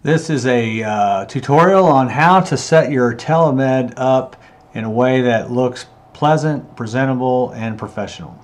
This is a tutorial on how to set your telemed up in a way that looks pleasant, presentable, and professional.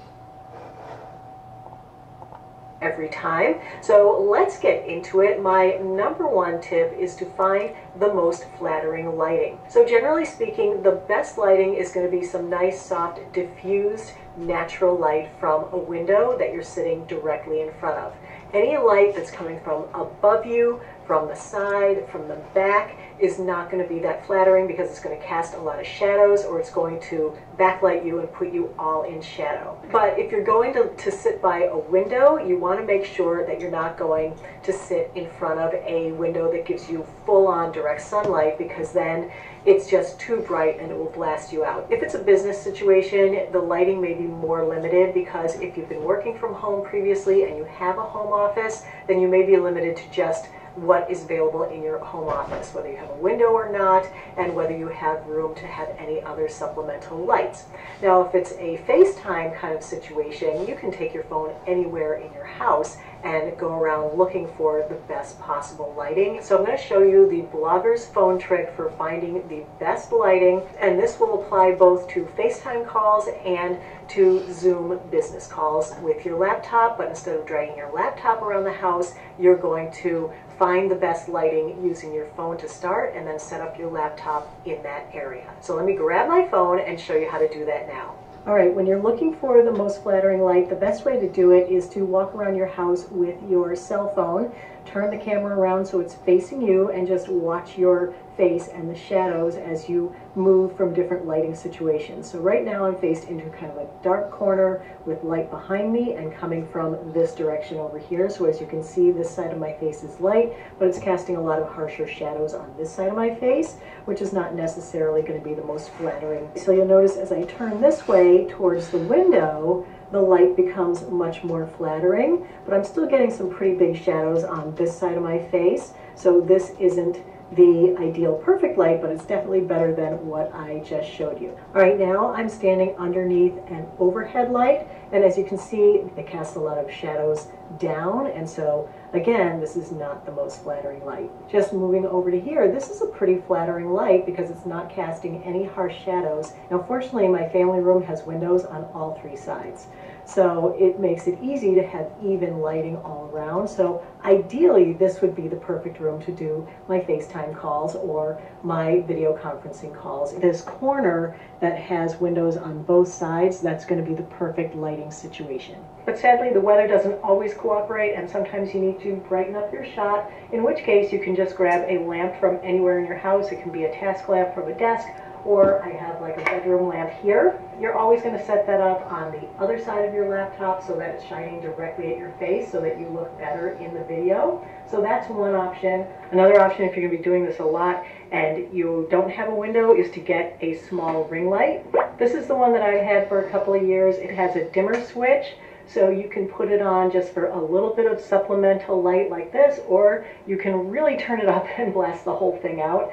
Every time. So let's get into it. My number one tip is to find the most flattering lighting. So generally speaking, the best lighting is going to be some nice, soft, diffused, natural light from a window that you're sitting directly in front of. Any light that's coming from above you, from the side, from the back, is not going to be that flattering because it's going to cast a lot of shadows, or it's going to backlight you and put you all in shadow. But if you're going to sit by a window, you want to make sure that you're not going to sit in front of a window that gives you full-on direct sunlight, because then it's just too bright and it will blast you out. If it's a business situation, the lighting may be more limited, because if you've been working from home previously and you have a home office, then you may be limited to just what is available in your home office, whether you have a window or not, and whether you have room to have any other supplemental lights. Now, if it's a FaceTime kind of situation, you can take your phone anywhere in your house and go around looking for the best possible lighting. So I'm going to show you the blogger's phone trick for finding the best lighting, and this will apply both to FaceTime calls and to Zoom business calls with your laptop. But instead of dragging your laptop around the house, you're going to find the best lighting using your phone to start, and then set up your laptop in that area. So let me grab my phone and show you how to do that now. All right, when you're looking for the most flattering light, the best way to do it is to walk around your house with your cell phone, turn the camera around so it's facing you, and just watch your face and the shadows as you move from different lighting situations. So right now I'm faced into kind of a dark corner with light behind me and coming from this direction over here. So as you can see, this side of my face is light, but it's casting a lot of harsher shadows on this side of my face, which is not necessarily going to be the most flattering. So you'll notice as I turn this way towards the window, the light becomes much more flattering, but I'm still getting some pretty big shadows on this side of my face. So this isn't the ideal perfect light, but it's definitely better than what I just showed you. All right, now I'm standing underneath an overhead light, and as you can see, it casts a lot of shadows down, and so again, this is not the most flattering light. Just moving over to here, this is a pretty flattering light because it's not casting any harsh shadows. Now, fortunately, my family room has windows on all three sides, so it makes it easy to have even lighting all around. So ideally, this would be the perfect room to do my FaceTime calls or my video conferencing calls. This corner that has windows on both sides, that's going to be the perfect lighting situation. But sadly, the weather doesn't always cooperate, and sometimes you need to brighten up your shot, in which case you can just grab a lamp from anywhere in your house. It can be a task lamp from a desk, or I have like a bedroom lamp here. You're always going to set that up on the other side of your laptop so that it's shining directly at your face so that you look better in the video. So that's one option. Another option, if you're going to be doing this a lot and you don't have a window, is to get a small ring light. This is the one that I've had for a couple of years. It has a dimmer switch, so you can put it on just for a little bit of supplemental light like this, or you can really turn it up and blast the whole thing out.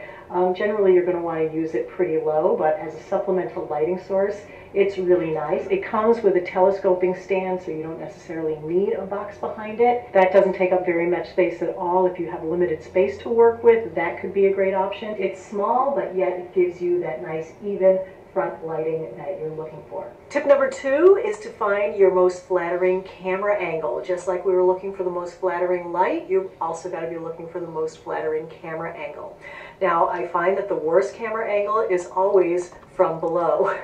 Generally, you're going to want to use it pretty low, but as a supplemental lighting source, it's really nice. It comes with a telescoping stand, so you don't necessarily need a box behind it. That doesn't take up very much space at all. If you have limited space to work with, that could be a great option. It's small, but yet it gives you that nice, even front lighting that you're looking for. Tip number 2 is to find your most flattering camera angle. Just like we were looking for the most flattering light, you've also got to be looking for the most flattering camera angle. Now, I find that the worst camera angle is always from below.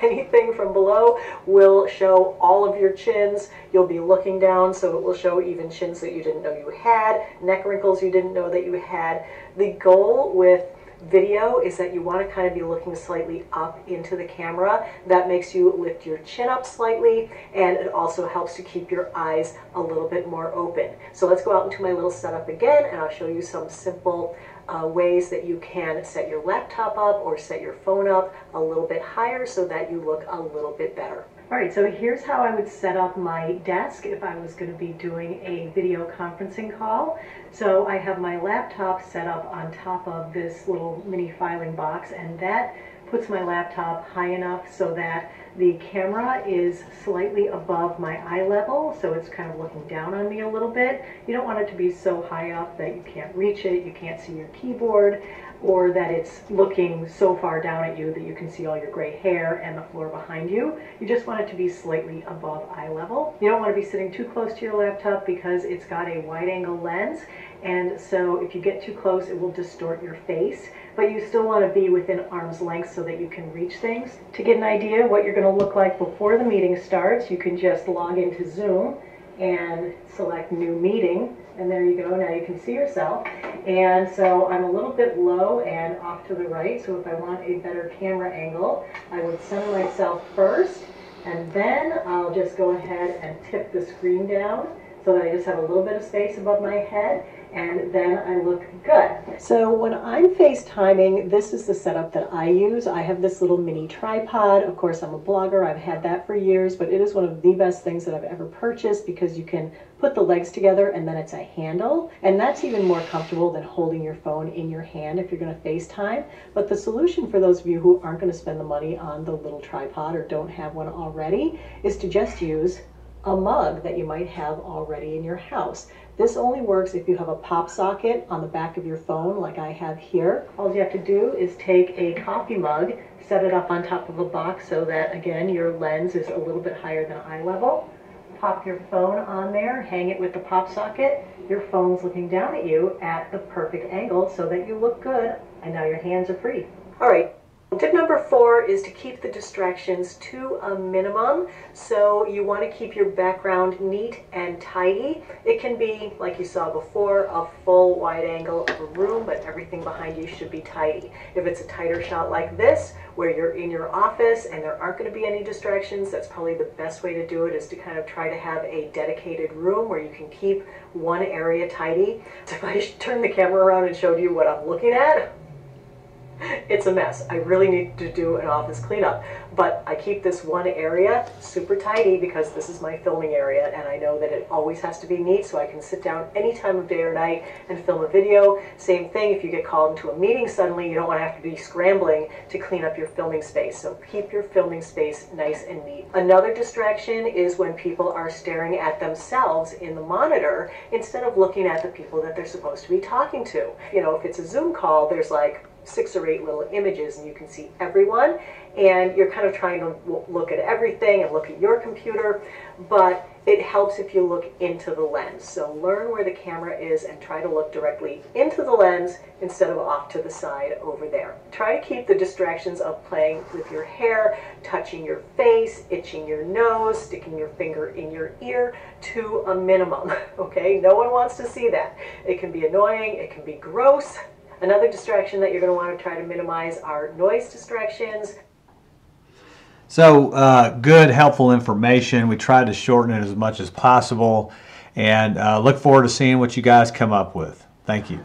Anything from below will show all of your chins. You'll be looking down, so it will show even chins that you didn't know you had, neck wrinkles you didn't know that you had. The goal with video is that you want to kind of be looking slightly up into the camera. That makes you lift your chin up slightly, and it also helps to keep your eyes a little bit more open. So let's go out into my little setup again, and I'll show you some simple ways that you can set your laptop up or set your phone up a little bit higher so that you look a little bit better. All right, so here's how I would set up my desk if I was going to be doing a video conferencing call. So I have my laptop set up on top of this little mini filing box, and that puts my laptop high enough so that The camera is slightly above my eye level, so it's kind of looking down on me a little bit. You don't want it to be so high up that you can't reach it, you can't see your keyboard, or that it's looking so far down at you that you can see all your gray hair and the floor behind you. You just want it to be slightly above eye level. You don't want to be sitting too close to your laptop because it's got a wide angle lens, and so if you get too close it will distort your face, but you still want to be within arm's length so that you can reach things. To get an idea of what you're going to look like before the meeting starts, you can just log into Zoom and select new meeting, and there you go. Now you can see yourself. And so I'm a little bit low and off to the right, so if I want a better camera angle, I would center myself first, and then I'll just go ahead and tip the screen down so that I just have a little bit of space above my head, and then I look good. So when I'm FaceTiming, this is the setup that I use. I have this little mini tripod. Of course, I'm a blogger. I've had that for years, but it is one of the best things that I've ever purchased because you can put the legs together and then it's a handle, and that's even more comfortable than holding your phone in your hand if you're going to FaceTime. But the solution for those of you who aren't going to spend the money on the little tripod or don't have one already is to just use a mug that you might have already in your house. This only works if you have a pop socket on the back of your phone like I have here. All you have to do is take a coffee mug, set it up on top of a box so that, again, your lens is a little bit higher than eye level. Pop your phone on there, hang it with the pop socket. Your phone's looking down at you at the perfect angle so that you look good, and now your hands are free. All right. Tip number 4 is to keep the distractions to a minimum. So you want to keep your background neat and tidy. It can be, like you saw before, a full wide angle of a room, but everything behind you should be tidy. If it's a tighter shot like this, where you're in your office and there aren't going to be any distractions, that's probably the best way to do it, is to kind of try to have a dedicated room where you can keep one area tidy. So if I turn the camera around and showed you what I'm looking at, it's a mess. I really need to do an office cleanup, but I keep this one area super tidy because this is my filming area, and I know that it always has to be neat so I can sit down any time of day or night and film a video. Same thing, if you get called into a meeting suddenly, you don't want to have to be scrambling to clean up your filming space. So keep your filming space nice and neat. Another distraction is when people are staring at themselves in the monitor instead of looking at the people that they're supposed to be talking to. You know, if it's a Zoom call, there's like 6 or 8 little images and you can see everyone, and you're kind of trying to look at everything and look at your computer, but it helps if you look into the lens. So learn where the camera is and try to look directly into the lens instead of off to the side over there. Try to keep the distractions of playing with your hair, touching your face, itching your nose, sticking your finger in your ear to a minimum, okay? No one wants to see that. It can be annoying, it can be gross. Another distraction that you're going to want to try to minimize are noise distractions. So good, helpful information. We tried to shorten it as much as possible, and look forward to seeing what you guys come up with. Thank you.